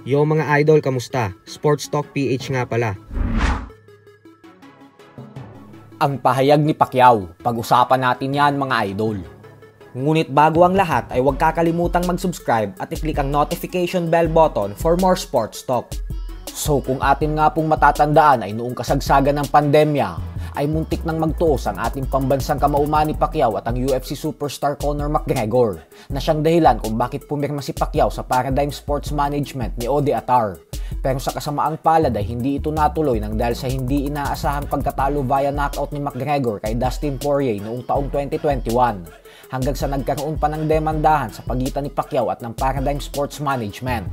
Yo mga idol, kamusta? Sports Talk PH nga pala. Ang pahayag ni Pacquiao, pag-usapan natin yan mga idol. Ngunit bago ang lahat ay huwag kakalimutang mag-subscribe at i-click ang notification bell button for more sports talk. So kung atin nga pong matatandaan ay noong kasagsagan ng pandemya, ay muntik nang magtuos ang ating pambansang kamauman ni Pacquiao at ang UFC superstar Conor McGregor na siyang dahilan kung bakit pumirma si Pacquiao sa Paradigm Sports Management ni Ode Attar. Pero sa kasamaang palad ay hindi ito natuloy nang dahil sa hindi inaasahang pagkatalo via knockout ni McGregor kay Dustin Poirier noong taong 2021 hanggang sa nagkaroon pa ng demandahan sa pagitan ni Pacquiao at ng Paradigm Sports Management.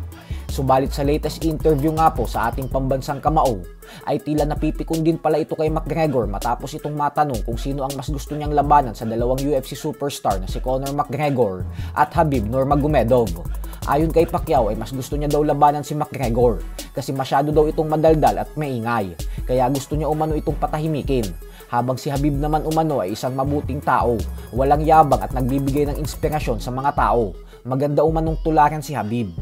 Subalit sa latest interview nga po sa ating pambansang kamao ay tila napipikon din pala ito kay McGregor matapos itong matanong kung sino ang mas gusto niyang labanan sa dalawang UFC superstar na si Conor McGregor at Khabib Nurmagomedov. Ayon kay Pacquiao ay mas gusto niya daw labanan si McGregor kasi masyado daw itong madaldal at maingay kaya gusto niya umano itong patahimikin. Habang si Khabib naman umano ay isang mabuting tao, walang yabang at nagbibigay ng inspirasyon sa mga tao. Maganda umanong tularan si Khabib.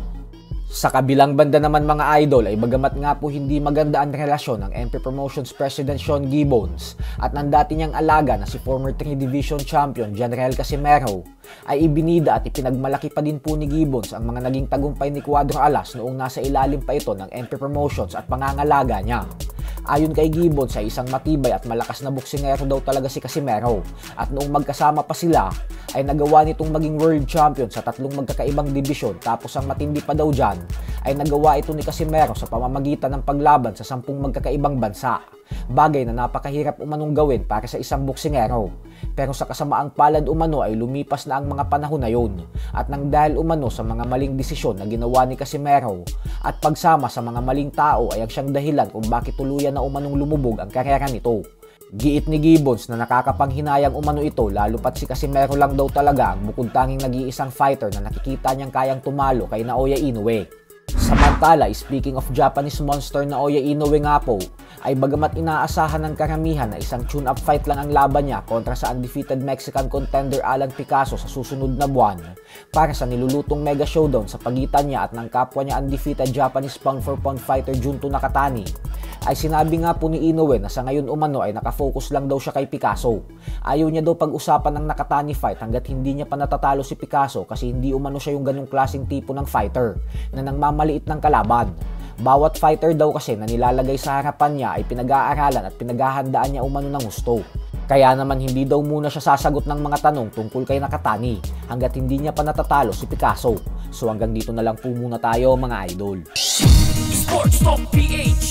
Sa kabilang banda naman mga idol ay bagamat nga po hindi maganda ang relasyon ng MP Promotions President Sean Gibbons at ng dati niyang alaga na si former 3 Division Champion Janriel Casimero ay ibinida at ipinagmalaki pa din po ni Gibbons ang mga naging tagumpay ni Cuadro Alas noong nasa ilalim pa ito ng MP Promotions at pangangalaga niya. Ayon kay Gibbons ay isang matibay at malakas na boksingero daw talaga si Casimero at noong magkasama pa sila ay nagawa nitong maging world champion sa 3 magkakaibang dibisyon tapos ang matindi pa daw dyan ay nagawa ito ni Casimero sa pamamagitan ng paglaban sa 10 magkakaibang bansa. Bagay na napakahirap umanong gawin para sa isang boksingero. Pero sa kasamaang palad umano ay lumipas na ang mga panahon na yun at nang dahil umano sa mga maling desisyon na ginawa ni Casimero at pagsama sa mga maling tao ay ang siyang dahilan kung bakit tuluyan na umanong lumubog ang karera nito. Giit ni Gibbons na nakakapanghinayang umano ito lalo pat si Casimero lang daw talaga ang bukod tanging nag-iisang fighter na nakikita niyang kayang tumalo kay Naoya Inoue. Samantala, speaking of Japanese monster Naoya Inoue nga po, ay bagamat inaasahan ng karamihan na isang tune-up fight lang ang laban niya kontra sa undefeated Mexican contender Alan Picasso sa susunod na buwan para sa nilulutong mega showdown sa pagitan niya at ng kapwa niya undefeated Japanese pound for pound fighter Junto Nakatani, ay sinabi nga po ni Inoue na sa ngayon umano ay nakafocus lang daw siya kay Picasso. Ayaw niya daw pag-usapan ng Nakatani fight hanggat hindi niya pa natatalo si Picasso kasi hindi umano siya yung ganyung klaseng tipo ng fighter na nangmamaliit ng kalaban. Bawat fighter daw kasi na nilalagay sa harapan niya ay pinag-aaralan at pinaghahandaan niya umano ng gusto. Kaya naman hindi daw muna siya sasagot ng mga tanong tungkol kay Nakatani hanggat hindi niya pa natatalo si Picasso. So hanggang dito na lang po muna tayo mga idol. Sports Talk PH